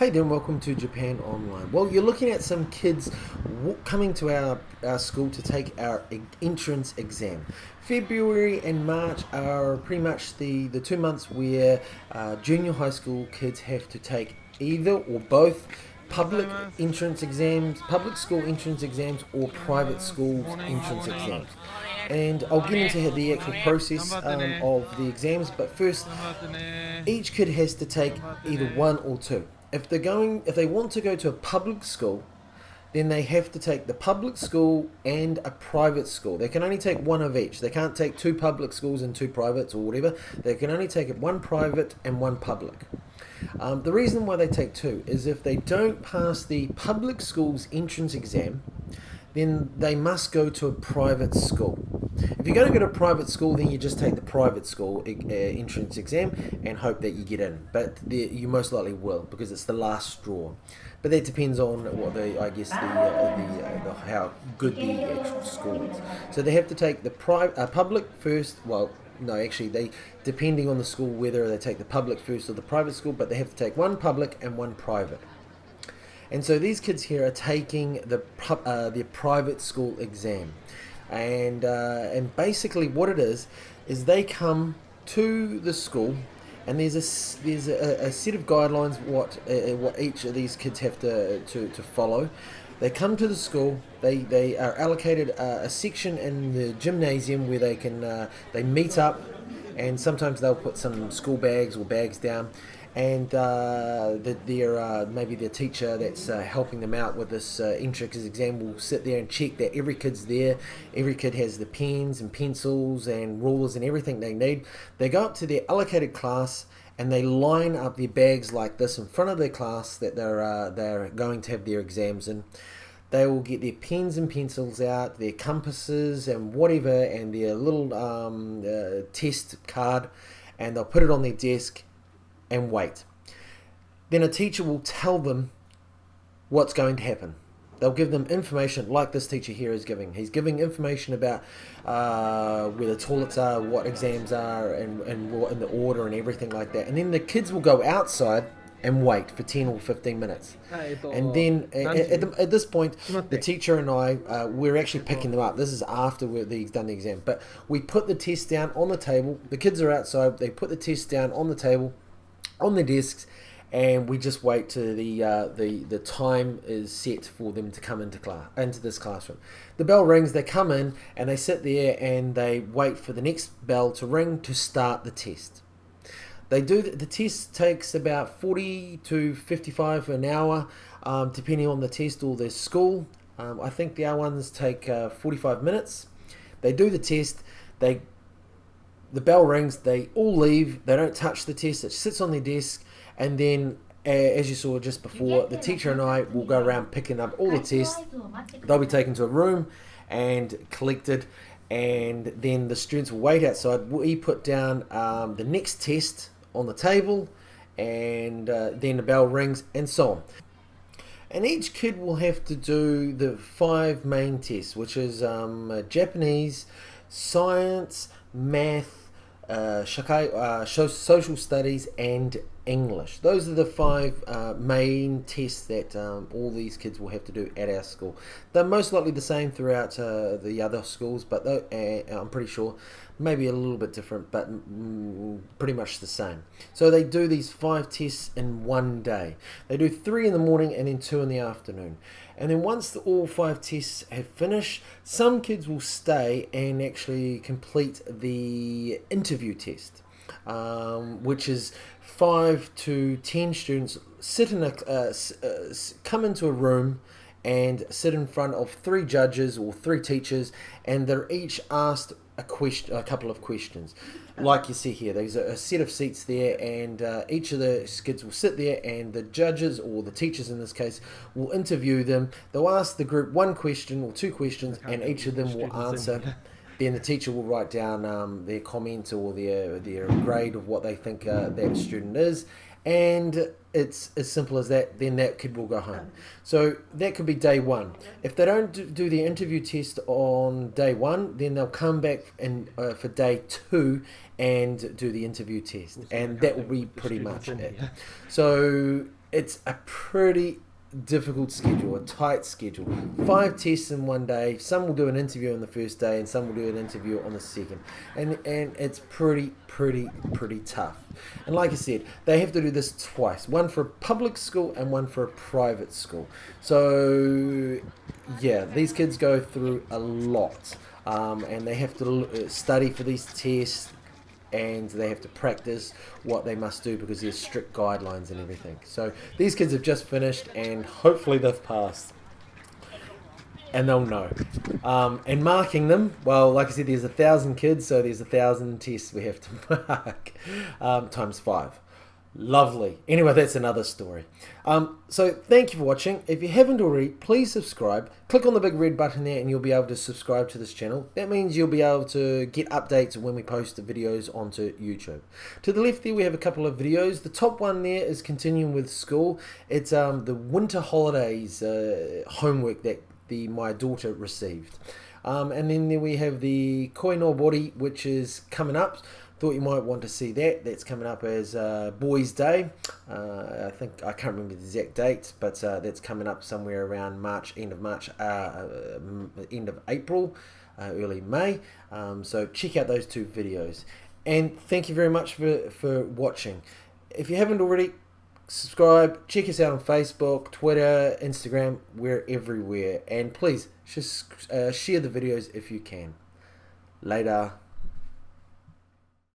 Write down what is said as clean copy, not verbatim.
Hey there, and welcome to Japan Online. Well, you're looking at some kids coming to our school to take our entrance exam. February and March are pretty much the 2 months where junior high school kids have to take either or both public school entrance exams, or private schools entrance exams. And I'll get into the actual process of the exams, but first, each kid has to take either one or two. If they want to go to a public school, then they have to take the public school and a private school. They can only take one of each. They can't take two public schools and two privates or whatever. They can only take one private and one public. The reason why they take two is if they don't pass the public school's entrance exam, then they must go to a private school. If you're going to go to a private school, then you just take the private school entrance exam and hope that you get in. But you most likely will, because it's the last straw. But that depends on what how good the actual school is. So they have to take the public first. Well, no, actually, depending on the school, whether they take the public first or the private school, but they have to take one public and one private. And so these kids here are taking the private school exam, and basically what it is they come to the school, and there's a set of guidelines what each of these kids have to follow. They come to the school. They are allocated a section in the gymnasium where they meet up, and sometimes they'll put some school bags or bags down, and maybe their teacher that's helping them out with this entrance exam will sit there and check that every kid's there. Every kid has the pens and pencils and rulers and everything they need. They go up to their allocated class and they line up their bags like this in front of their class that they're going to have their exams in. They will get their pens and pencils out, their compasses and whatever, and their little test card, and they'll put it on their desk and wait. Then a teacher will tell them what's going to happen. They'll give them information like this teacher here is giving. He's giving information about where the toilets are, what exams are, and what in the order and everything like that. And then the kids will go outside and wait for 10 or 15 minutes. And then at this point, the teacher and I, we're actually picking them up. This is after they've done the exam. But we put the test down on the table. The kids are outside. They put the test down on the table, on the desks, and we just wait till the time is set for them to come into this classroom. The bell rings, they come in, and they sit there and they wait for the next bell to ring to start the test. The test takes about 40 to 55 an hour, depending on the test or the school. I think the other ones take 45 minutes. They do the test. The bell rings. They all leave. They don't touch the test. It sits on their desk, and then, as you saw just before, the teacher and I will go around picking up all the tests. They'll be taken to a room and collected, and then the students will wait outside. We put down the next test on the table, and then the bell rings, and so on. And each kid will have to do the 5 main tests, which is Japanese, science, math, social studies, and English. Those are the 5 main tests that all these kids will have to do at our school. They're most likely the same throughout the other schools, but I'm pretty sure maybe a little bit different, but pretty much the same. So they do these 5 tests in one day. They do 3 in the morning and then 2 in the afternoon. And then once all 5 tests have finished, some kids will stay and actually complete the interview test, which is 5 to 10 students come into a room and sit in front of 3 judges or 3 teachers, and they're each asked a couple of questions. Like you see here, there's a set of seats there, and each of the kids will sit there, and the judges, or the teachers in this case, will interview them. They'll ask the group 1 question or 2 questions, and each of them will answer. Then the teacher will write down their comment or their grade of what they think that student is, and it's as simple as that. Then that kid will go home. So that could be day 1. If they don't do the interview test on day 1, then they'll come back for day 2 and do the interview test, and that will be pretty much it. So it's a pretty difficult schedule, a tight schedule. 5 tests in one day. Some will do an interview on the first day, and some will do an interview on the second. And it's pretty tough. And like I said, they have to do this twice. One for a public school and one for a private school. So yeah, these kids go through a lot, and they have to study for these tests, and they have to practice what they must do because there's strict guidelines and everything. So these kids have just finished, and hopefully they've passed, and they'll know. And marking them, well, like I said, there's 1,000 kids, so there's 1,000 tests we have to mark, times 5. Lovely. Anyway, that's another story. So thank you for watching. If you haven't already, please subscribe. Click on the big red button there and you'll be able to subscribe to this channel. That means you'll be able to get updates when we post the videos onto YouTube. To the left there we have a couple of videos. The top one there is continuing with school. It's the winter holidays homework that my daughter received. And then there we have the Koino Bori, which is coming up. Thought you might want to see that. That's coming up as Boys Day. I think I can't remember the exact date, but that's coming up somewhere around March, end of March, end of April, early May. So check out those 2 videos. And thank you very much for watching. If you haven't already, subscribe. Check us out on Facebook, Twitter, Instagram. We're everywhere. And please just share the videos if you can. Later.